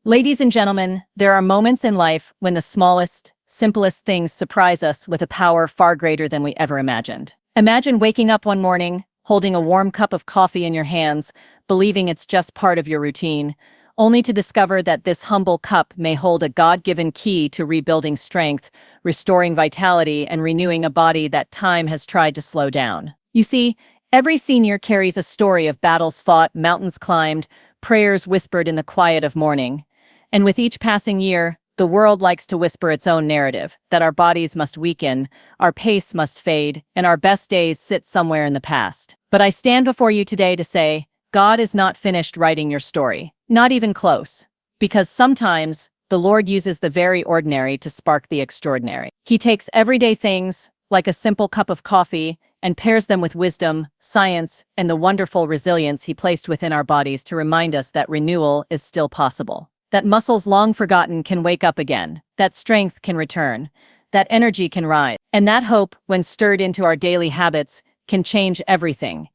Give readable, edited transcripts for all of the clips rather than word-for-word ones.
Ladies and gentlemen, there are moments in life when the smallest, simplest things surprise us with a power far greater than we ever imagined. Imagine waking up one morning, holding a warm cup of coffee in your hands, believing it's just part of your routine, only to discover that this humble cup may hold a God-given key to rebuilding strength, restoring vitality, and renewing a body that time has tried to slow down. You see, every senior carries a story of battles fought, mountains climbed, prayers whispered in the quiet of morning. And with each passing year, the world likes to whisper its own narrative, that our bodies must weaken, our pace must fade, and our best days sit somewhere in the past. But I stand before you today to say, God is not finished writing your story. Not even close. Because sometimes, the Lord uses the very ordinary to spark the extraordinary. He takes everyday things, like a simple cup of coffee, and pairs them with wisdom, science, and the wonderful resilience He placed within our bodies to remind us that renewal is still possible. That muscles long forgotten can wake up again, that strength can return, that energy can rise, and that hope, when stirred into our daily habits, can change everything.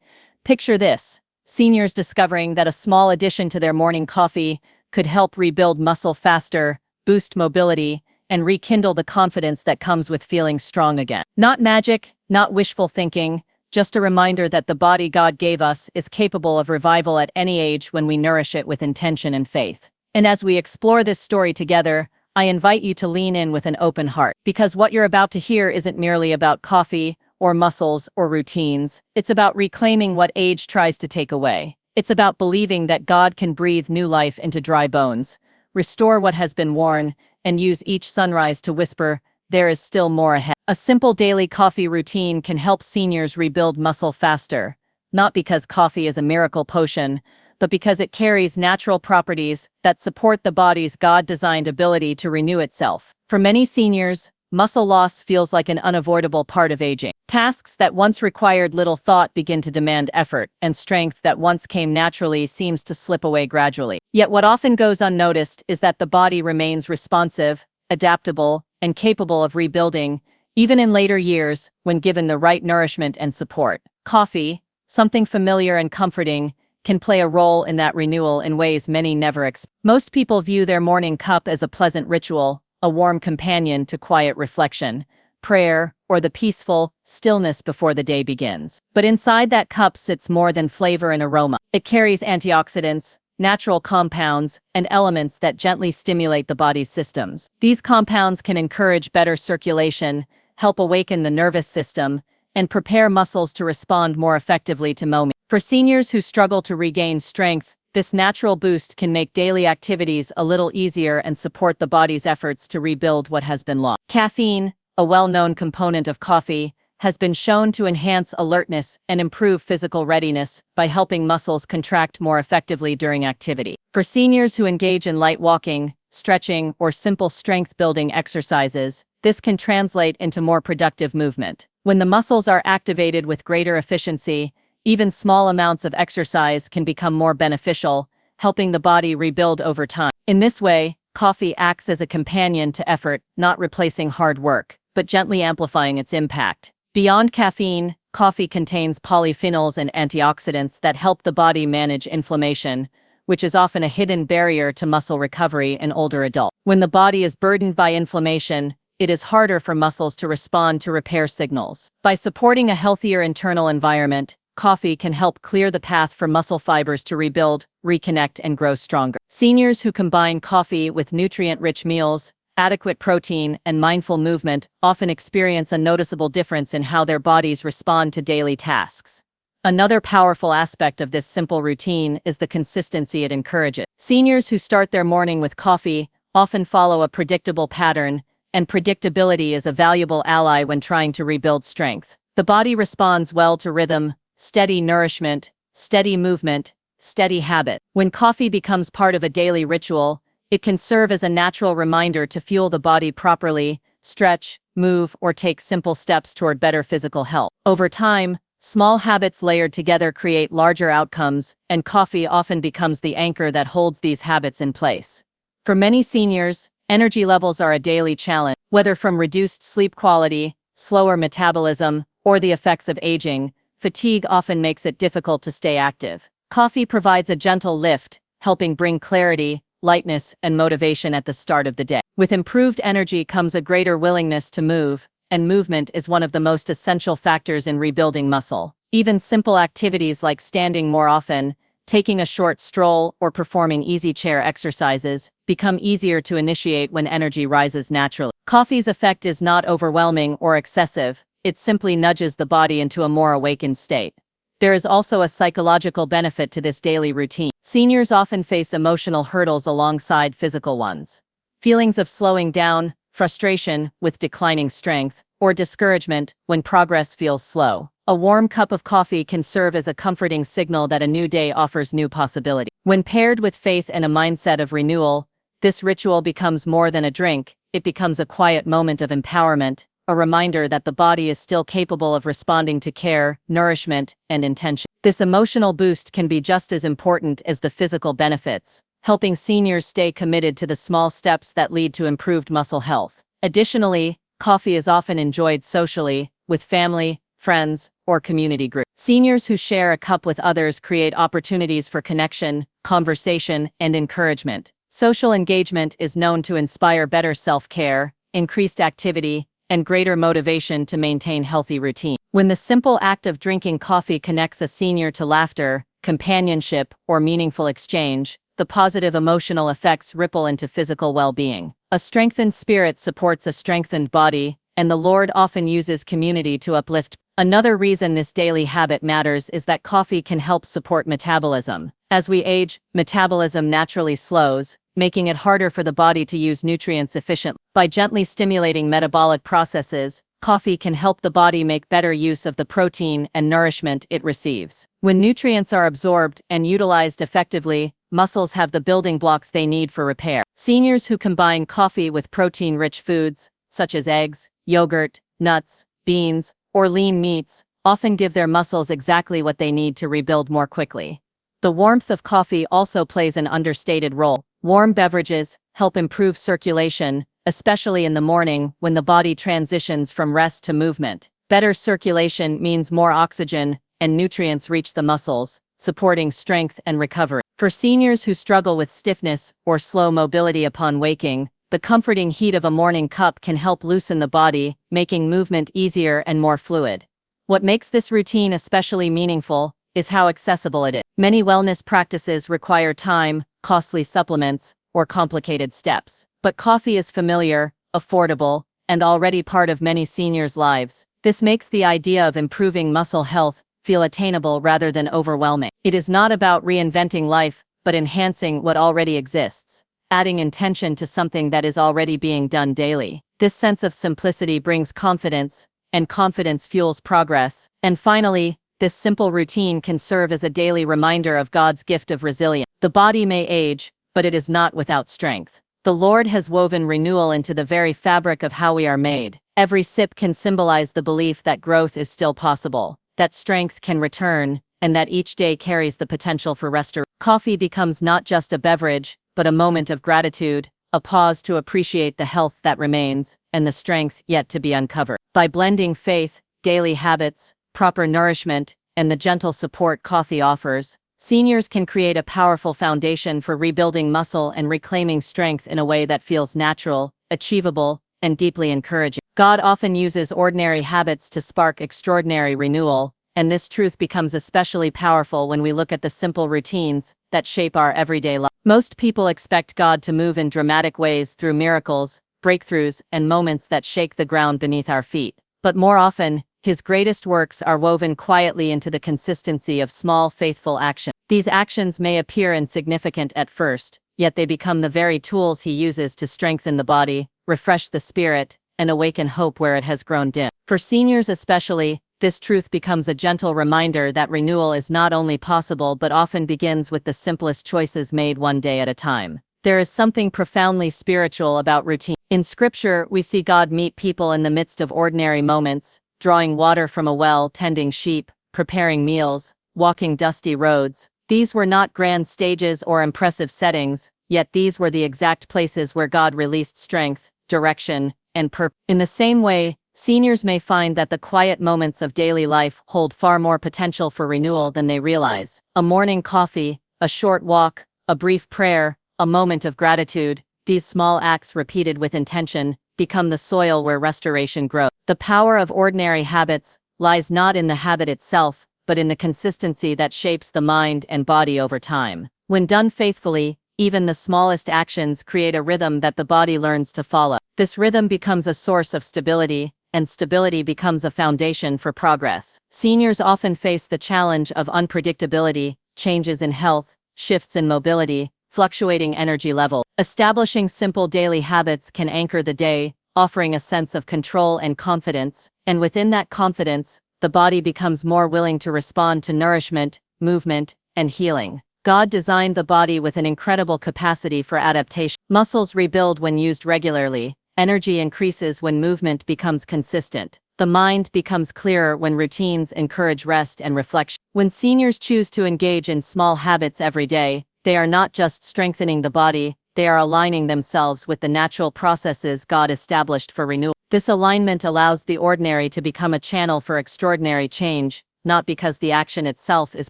Picture this: seniors discovering that a small addition to their morning coffee could help rebuild muscle faster, boost mobility, and rekindle the confidence that comes with feeling strong again. Not magic, not wishful thinking, just a reminder that the body God gave us is capable of revival at any age when we nourish it with intention and faith. And as we explore this story together, I invite you to lean in with an open heart. Because what you're about to hear isn't merely about coffee, or muscles, or routines. It's about reclaiming what age tries to take away. It's about believing that God can breathe new life into dry bones, restore what has been worn, and use each sunrise to whisper, there is still more ahead. A simple daily coffee routine can help seniors rebuild muscle faster, not because coffee is a miracle potion, but because it carries natural properties that support the body's God-designed ability to renew itself. For many seniors, muscle loss feels like an unavoidable part of aging. Tasks that once required little thought begin to demand effort, and strength that once came naturally seems to slip away gradually. Yet what often goes unnoticed is that the body remains responsive, adaptable, and capable of rebuilding, even in later years when given the right nourishment and support. Coffee, something familiar and comforting, can play a role in that renewal in ways many never expect. Most people view their morning cup as a pleasant ritual, a warm companion to quiet reflection, prayer, or the peaceful stillness before the day begins. But inside that cup sits more than flavor and aroma. It carries antioxidants, natural compounds, and elements that gently stimulate the body's systems. These compounds can encourage better circulation, help awaken the nervous system, and prepare muscles to respond more effectively to movement. For seniors who struggle to regain strength, this natural boost can make daily activities a little easier and support the body's efforts to rebuild what has been lost. Caffeine, a well-known component of coffee, has been shown to enhance alertness and improve physical readiness by helping muscles contract more effectively during activity. For seniors who engage in light walking, stretching, or simple strength-building exercises, this can translate into more productive movement. When the muscles are activated with greater efficiency, even small amounts of exercise can become more beneficial, helping the body rebuild over time. In this way, coffee acts as a companion to effort, not replacing hard work, but gently amplifying its impact. Beyond caffeine, coffee contains polyphenols and antioxidants that help the body manage inflammation, which is often a hidden barrier to muscle recovery in older adults. When the body is burdened by inflammation, it is harder for muscles to respond to repair signals. By supporting a healthier internal environment, coffee can help clear the path for muscle fibers to rebuild, reconnect, and grow stronger. Seniors who combine coffee with nutrient-rich meals, adequate protein, and mindful movement often experience a noticeable difference in how their bodies respond to daily tasks. Another powerful aspect of this simple routine is the consistency it encourages. Seniors who start their morning with coffee often follow a predictable pattern, and predictability is a valuable ally when trying to rebuild strength. The body responds well to rhythm, steady nourishment, steady movement, steady habit. When coffee becomes part of a daily ritual, it can serve as a natural reminder to fuel the body properly, stretch, move, or take simple steps toward better physical health. Over time, small habits layered together create larger outcomes, and coffee often becomes the anchor that holds these habits in place. For many seniors, energy levels are a daily challenge. Whether from reduced sleep quality, slower metabolism, or the effects of aging, fatigue often makes it difficult to stay active. Coffee provides a gentle lift, helping bring clarity, lightness, and motivation at the start of the day. With improved energy comes a greater willingness to move, and movement is one of the most essential factors in rebuilding muscle. Even simple activities like standing more often, taking a short stroll, or performing easy chair exercises become easier to initiate when energy rises naturally. Coffee's effect is not overwhelming or excessive, it simply nudges the body into a more awakened state. There is also a psychological benefit to this daily routine. Seniors often face emotional hurdles alongside physical ones. Feelings of slowing down, frustration with declining strength, or discouragement when progress feels slow. A warm cup of coffee can serve as a comforting signal that a new day offers new possibility. When paired with faith and a mindset of renewal, this ritual becomes more than a drink, it becomes a quiet moment of empowerment, a reminder that the body is still capable of responding to care, nourishment, and intention. This emotional boost can be just as important as the physical benefits, helping seniors stay committed to the small steps that lead to improved muscle health. Additionally, coffee is often enjoyed socially, with family, friends, or community groups. Seniors who share a cup with others create opportunities for connection, conversation, and encouragement. Social engagement is known to inspire better self-care, increased activity, and greater motivation to maintain healthy routine. When the simple act of drinking coffee connects a senior to laughter, companionship, or meaningful exchange, the positive emotional effects ripple into physical well-being. A strengthened spirit supports a strengthened body, and the Lord often uses community to uplift. Another reason this daily habit matters is that coffee can help support metabolism. As we age, metabolism naturally slows, making it harder for the body to use nutrients efficiently. By gently stimulating metabolic processes, coffee can help the body make better use of the protein and nourishment it receives. When nutrients are absorbed and utilized effectively, muscles have the building blocks they need for repair. Seniors who combine coffee with protein-rich foods, such as eggs, yogurt, nuts, beans, or lean meats, often give their muscles exactly what they need to rebuild more quickly. The warmth of coffee also plays an understated role. Warm beverages help improve circulation, especially in the morning when the body transitions from rest to movement. Better circulation means more oxygen and nutrients reach the muscles, supporting strength and recovery. For seniors who struggle with stiffness or slow mobility upon waking, the comforting heat of a morning cup can help loosen the body, making movement easier and more fluid. What makes this routine especially meaningful is how accessible it is. Many wellness practices require time, costly supplements, or complicated steps. But coffee is familiar, affordable, and already part of many seniors' lives. This makes the idea of improving muscle health feel attainable rather than overwhelming. It is not about reinventing life, but enhancing what already exists, adding intention to something that is already being done daily. This sense of simplicity brings confidence, and confidence fuels progress. And finally, this simple routine can serve as a daily reminder of God's gift of resilience. The body may age, but it is not without strength. The Lord has woven renewal into the very fabric of how we are made. Every sip can symbolize the belief that growth is still possible, that strength can return, and that each day carries the potential for restoration. Coffee becomes not just a beverage, but a moment of gratitude, a pause to appreciate the health that remains, and the strength yet to be uncovered. By blending faith, daily habits, proper nourishment, and the gentle support coffee offers, seniors can create a powerful foundation for rebuilding muscle and reclaiming strength in a way that feels natural, achievable, and deeply encouraging. God often uses ordinary habits to spark extraordinary renewal, and this truth becomes especially powerful when we look at the simple routines that shape our everyday life. Most people expect God to move in dramatic ways through miracles, breakthroughs, and moments that shake the ground beneath our feet. But more often, His greatest works are woven quietly into the consistency of small, faithful actions. These actions may appear insignificant at first, yet they become the very tools He uses to strengthen the body, refresh the spirit, and awaken hope where it has grown dim. For seniors especially, this truth becomes a gentle reminder that renewal is not only possible but often begins with the simplest choices made one day at a time. There is something profoundly spiritual about routine. In Scripture, we see God meet people in the midst of ordinary moments, drawing water from a well, tending sheep, preparing meals, walking dusty roads. These were not grand stages or impressive settings, yet these were the exact places where God released strength, direction, and purpose. In the same way, seniors may find that the quiet moments of daily life hold far more potential for renewal than they realize. A morning coffee, a short walk, a brief prayer, a moment of gratitude. These small acts repeated with intention become the soil where restoration grows. The power of ordinary habits lies not in the habit itself, but in the consistency that shapes the mind and body over time. When done faithfully, even the smallest actions create a rhythm that the body learns to follow. This rhythm becomes a source of stability, and stability becomes a foundation for progress. Seniors often face the challenge of unpredictability, changes in health, shifts in mobility, fluctuating energy level. Establishing simple daily habits can anchor the day, offering a sense of control and confidence, and within that confidence, the body becomes more willing to respond to nourishment, movement, and healing. God designed the body with an incredible capacity for adaptation. Muscles rebuild when used regularly, energy increases when movement becomes consistent. The mind becomes clearer when routines encourage rest and reflection. When seniors choose to engage in small habits every day, they are not just strengthening the body, they are aligning themselves with the natural processes God established for renewal. This alignment allows the ordinary to become a channel for extraordinary change, not because the action itself is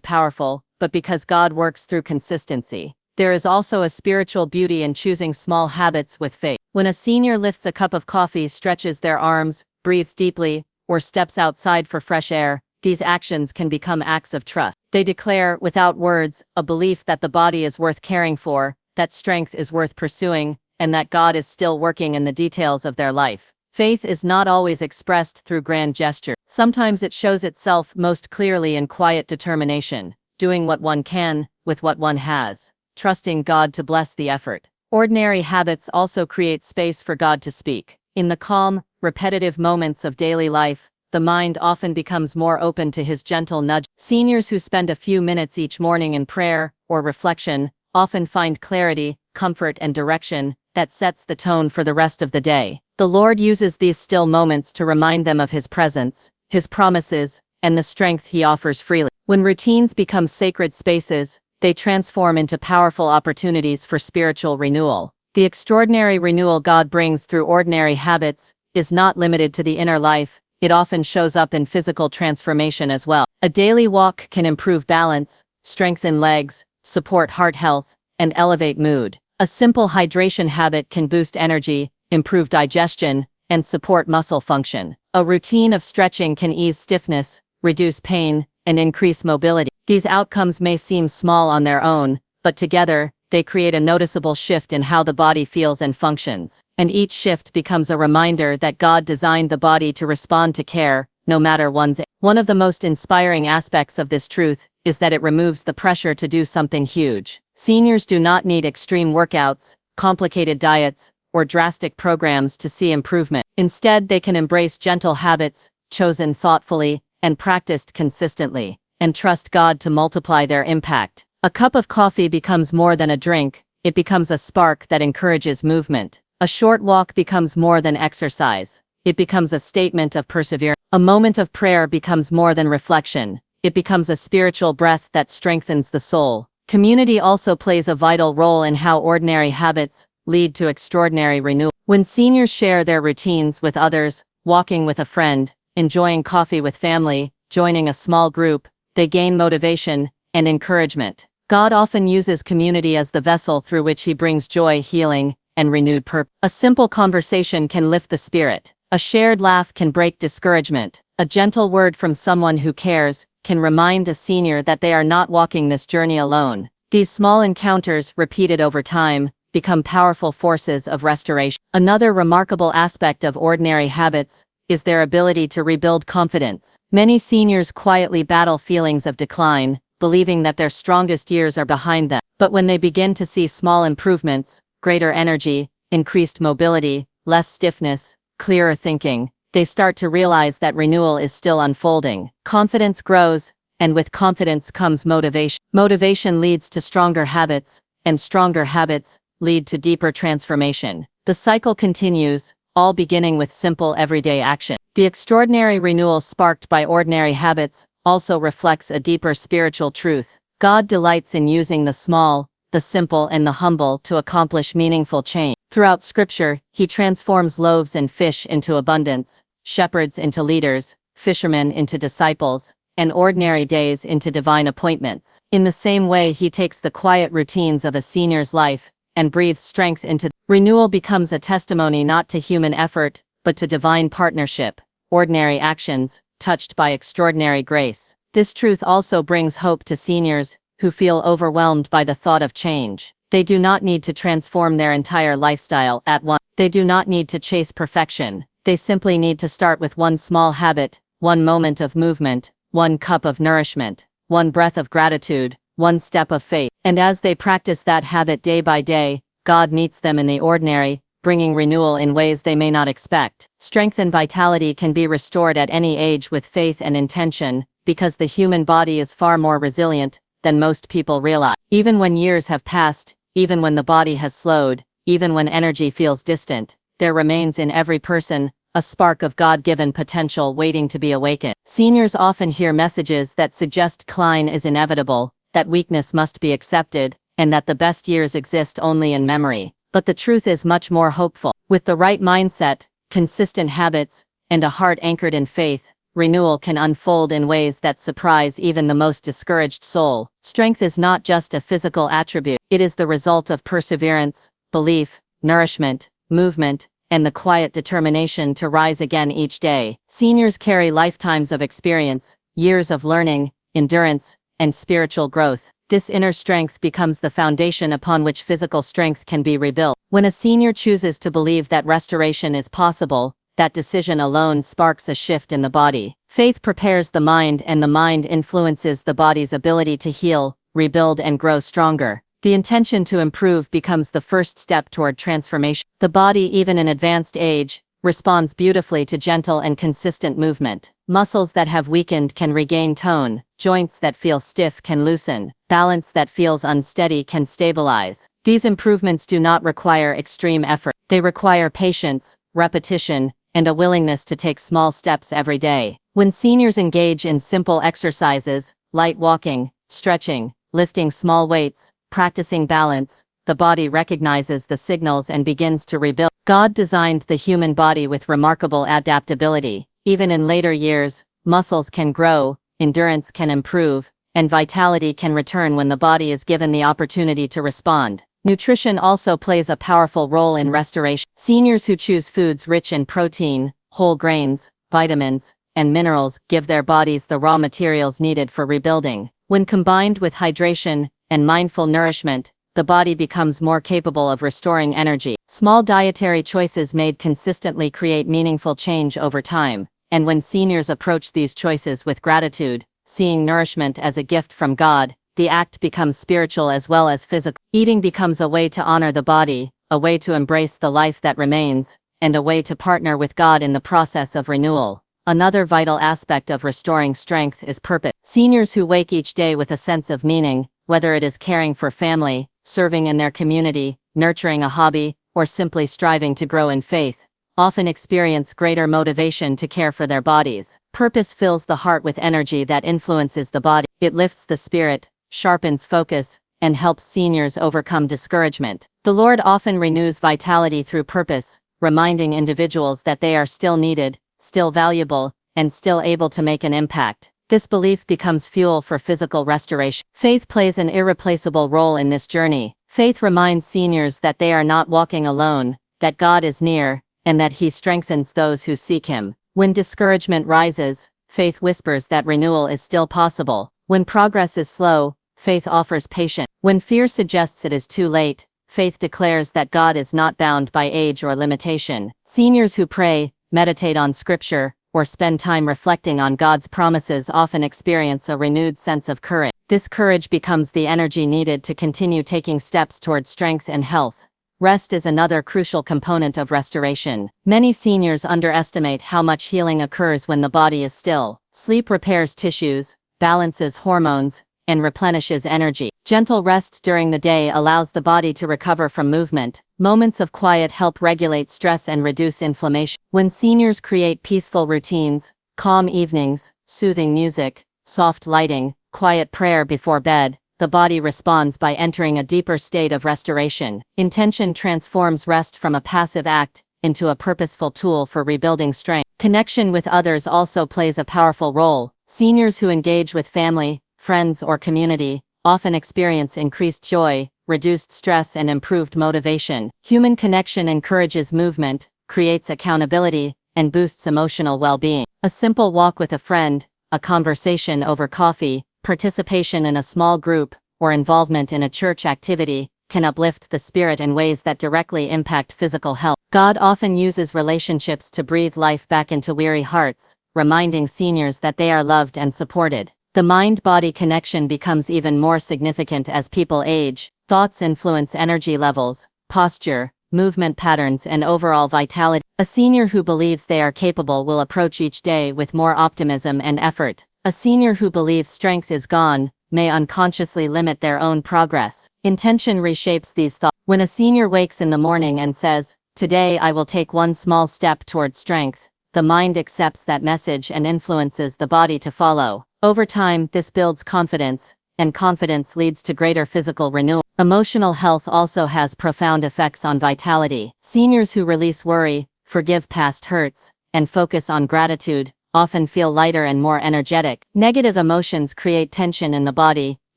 powerful, but because God works through consistency. There is also a spiritual beauty in choosing small habits with faith. When a senior lifts a cup of coffee, stretches their arms, breathes deeply, or steps outside for fresh air, these actions can become acts of trust. They declare, without words, a belief that the body is worth caring for, that strength is worth pursuing, and that God is still working in the details of their life. Faith is not always expressed through grand gestures. Sometimes it shows itself most clearly in quiet determination, doing what one can, with what one has, trusting God to bless the effort. Ordinary habits also create space for God to speak. In the calm, repetitive moments of daily life, the mind often becomes more open to His gentle nudge. Seniors who spend a few minutes each morning in prayer or reflection often find clarity, comfort, and direction that sets the tone for the rest of the day. The Lord uses these still moments to remind them of His presence, His promises, and the strength He offers freely. When routines become sacred spaces, they transform into powerful opportunities for spiritual renewal. The extraordinary renewal God brings through ordinary habits is not limited to the inner life, it often shows up in physical transformation as well. A daily walk can improve balance, strengthen legs, support heart health, and elevate mood. A simple hydration habit can boost energy, improve digestion, and support muscle function. A routine of stretching can ease stiffness, reduce pain, and increase mobility. These outcomes may seem small on their own, but together, they create a noticeable shift in how the body feels and functions. And each shift becomes a reminder that God designed the body to respond to care, no matter one's age. One of the most inspiring aspects of this truth is that it removes the pressure to do something huge. Seniors do not need extreme workouts, complicated diets, or drastic programs to see improvement. Instead, they can embrace gentle habits, chosen thoughtfully, and practiced consistently, and trust God to multiply their impact. A cup of coffee becomes more than a drink, it becomes a spark that encourages movement. A short walk becomes more than exercise, it becomes a statement of perseverance. A moment of prayer becomes more than reflection, it becomes a spiritual breath that strengthens the soul. Community also plays a vital role in how ordinary habits lead to extraordinary renewal. When seniors share their routines with others, walking with a friend, enjoying coffee with family, joining a small group, they gain motivation and encouragement. God often uses community as the vessel through which He brings joy, healing, and renewed purpose. A simple conversation can lift the spirit. A shared laugh can break discouragement. A gentle word from someone who cares can remind a senior that they are not walking this journey alone. These small encounters, repeated over time, become powerful forces of restoration. Another remarkable aspect of ordinary habits is their ability to rebuild confidence. Many seniors quietly battle feelings of decline, believing that their strongest years are behind them. But when they begin to see small improvements, greater energy, increased mobility, less stiffness, clearer thinking, they start to realize that renewal is still unfolding. Confidence grows, and with confidence comes motivation. Motivation leads to stronger habits, and stronger habits lead to deeper transformation. The cycle continues, all beginning with simple everyday action. The extraordinary renewal sparked by ordinary habits also reflects a deeper spiritual truth. God delights in using the small, the simple, and the humble to accomplish meaningful change. Throughout Scripture, He transforms loaves and fish into abundance, shepherds into leaders, fishermen into disciples, and ordinary days into divine appointments. In the same way, He takes the quiet routines of a senior's life and breathes strength into them. Renewal becomes a testimony not to human effort, but to divine partnership, ordinary actions, touched by extraordinary grace. This truth also brings hope to seniors who feel overwhelmed by the thought of change. They do not need to transform their entire lifestyle at once. They do not need to chase perfection. They simply need to start with one small habit, one moment of movement, one cup of nourishment, one breath of gratitude, one step of faith. And as they practice that habit day by day, God meets them in the ordinary, bringing renewal in ways they may not expect. Strength and vitality can be restored at any age with faith and intention, because the human body is far more resilient than most people realize. Even when years have passed, even when the body has slowed, even when energy feels distant, there remains in every person a spark of God-given potential waiting to be awakened. Seniors often hear messages that suggest decline is inevitable, that weakness must be accepted, and that the best years exist only in memory. But the truth is much more hopeful. With the right mindset, consistent habits, and a heart anchored in faith, renewal can unfold in ways that surprise even the most discouraged soul. Strength is not just a physical attribute. It is the result of perseverance, belief, nourishment, movement, and the quiet determination to rise again each day. Seniors carry lifetimes of experience, years of learning, endurance, and spiritual growth. This inner strength becomes the foundation upon which physical strength can be rebuilt. When a senior chooses to believe that restoration is possible, that decision alone sparks a shift in the body. Faith prepares the mind, and the mind influences the body's ability to heal, rebuild, and grow stronger. The intention to improve becomes the first step toward transformation. The body, even in advanced age, responds beautifully to gentle and consistent movement. Muscles that have weakened can regain tone, joints that feel stiff can loosen, balance that feels unsteady can stabilize. These improvements do not require extreme effort. They require patience, repetition, and a willingness to take small steps every day. When seniors engage in simple exercises, light walking, stretching, lifting small weights, practicing balance, the body recognizes the signals and begins to rebuild. God designed the human body with remarkable adaptability. Even in later years, muscles can grow, endurance can improve, and vitality can return when the body is given the opportunity to respond. Nutrition also plays a powerful role in restoration. Seniors who choose foods rich in protein, whole grains, vitamins, and minerals give their bodies the raw materials needed for rebuilding. When combined with hydration and mindful nourishment, the body becomes more capable of restoring energy. Small dietary choices made consistently create meaningful change over time, and when seniors approach these choices with gratitude, seeing nourishment as a gift from God, the act becomes spiritual as well as physical. Eating becomes a way to honor the body, a way to embrace the life that remains, and a way to partner with God in the process of renewal. Another vital aspect of restoring strength is purpose. Seniors who wake each day with a sense of meaning, whether it is caring for family, serving in their community, nurturing a hobby, or simply striving to grow in faith, often experience greater motivation to care for their bodies. Purpose fills the heart with energy that influences the body. It lifts the spirit, sharpens focus, and helps seniors overcome discouragement. The Lord often renews vitality through purpose, reminding individuals that they are still needed, still valuable, and still able to make an impact. This belief becomes fuel for physical restoration. Faith plays an irreplaceable role in this journey. Faith reminds seniors that they are not walking alone, that God is near, and that He strengthens those who seek Him. When discouragement rises, faith whispers that renewal is still possible. When progress is slow, faith offers patience. When fear suggests it is too late, faith declares that God is not bound by age or limitation. Seniors who pray, meditate on Scripture, or spend time reflecting on God's promises often experience a renewed sense of courage. This courage becomes the energy needed to continue taking steps toward strength and health. Rest is another crucial component of restoration. Many seniors underestimate how much healing occurs when the body is still. Sleep repairs tissues, balances hormones, and replenishes energy. Gentle rest during the day allows the body to recover from movement. Moments of quiet help regulate stress and reduce inflammation. When seniors create peaceful routines, calm evenings, soothing music, soft lighting, quiet prayer before bed, the body responds by entering a deeper state of restoration. Intention transforms rest from a passive act into a purposeful tool for rebuilding strength. Connection with others also plays a powerful role. Seniors who engage with family, friends, or community often experience increased joy, reduced stress and improved motivation. Human connection encourages movement, creates accountability, and boosts emotional well-being. A simple walk with a friend, a conversation over coffee, participation in a small group, or involvement in a church activity can uplift the spirit in ways that directly impact physical health. God often uses relationships to breathe life back into weary hearts, reminding seniors that they are loved and supported. The mind-body connection becomes even more significant as people age. Thoughts influence energy levels, posture, movement patterns, and overall vitality. A senior who believes they are capable will approach each day with more optimism and effort. A senior who believes strength is gone may unconsciously limit their own progress. Intention reshapes these thoughts. When a senior wakes in the morning and says, "Today I will take one small step toward strength," the mind accepts that message and influences the body to follow. Over time, this builds confidence, and confidence leads to greater physical renewal. Emotional health also has profound effects on vitality. Seniors who release worry, forgive past hurts, and focus on gratitude often feel lighter and more energetic. Negative emotions create tension in the body,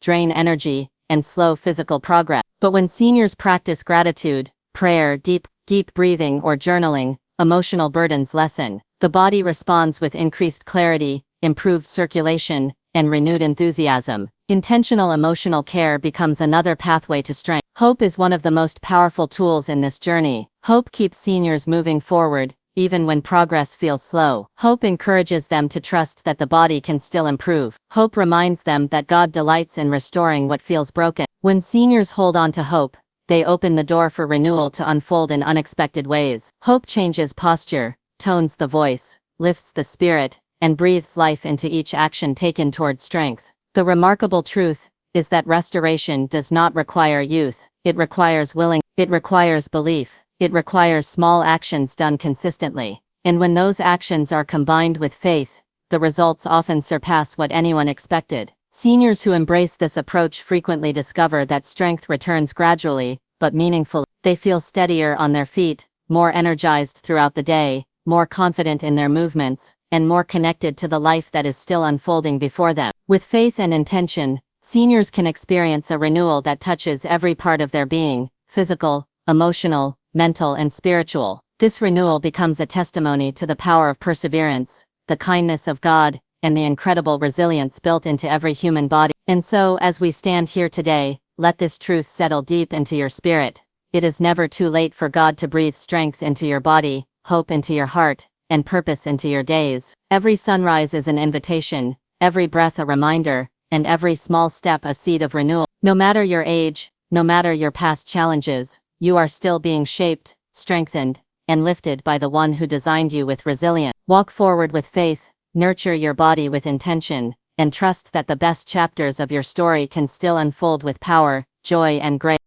drain energy, and slow physical progress. But when seniors practice gratitude, prayer, deep breathing, or journaling, emotional burdens lessen. The body responds with increased clarity, improved circulation, and renewed enthusiasm. Intentional emotional care becomes another pathway to strength. Hope is one of the most powerful tools in this journey. Hope keeps seniors moving forward, even when progress feels slow. Hope encourages them to trust that the body can still improve. Hope reminds them that God delights in restoring what feels broken. When seniors hold on to hope, they open the door for renewal to unfold in unexpected ways. Hope changes posture, tones the voice, lifts the spirit, and breathes life into each action taken toward strength. The remarkable truth is that restoration does not require youth. It requires it requires belief. It requires small actions done consistently. And when those actions are combined with faith, the results often surpass what anyone expected. Seniors who embrace this approach frequently discover that strength returns gradually, but meaningfully. They feel steadier on their feet, more energized throughout the day, more confident in their movements, and more connected to the life that is still unfolding before them. With faith and intention, seniors can experience a renewal that touches every part of their being, physical, emotional, mental, and spiritual. This renewal becomes a testimony to the power of perseverance, the kindness of God, and the incredible resilience built into every human body. And so, as we stand here today, let this truth settle deep into your spirit. It is never too late for God to breathe strength into your body, hope into your heart, and purpose into your days. Every sunrise is an invitation, every breath a reminder, and every small step a seed of renewal. No matter your age, no matter your past challenges, you are still being shaped, strengthened, and lifted by the one who designed you with resilience. Walk forward with faith, nurture your body with intention, and trust that the best chapters of your story can still unfold with power, joy, and grace.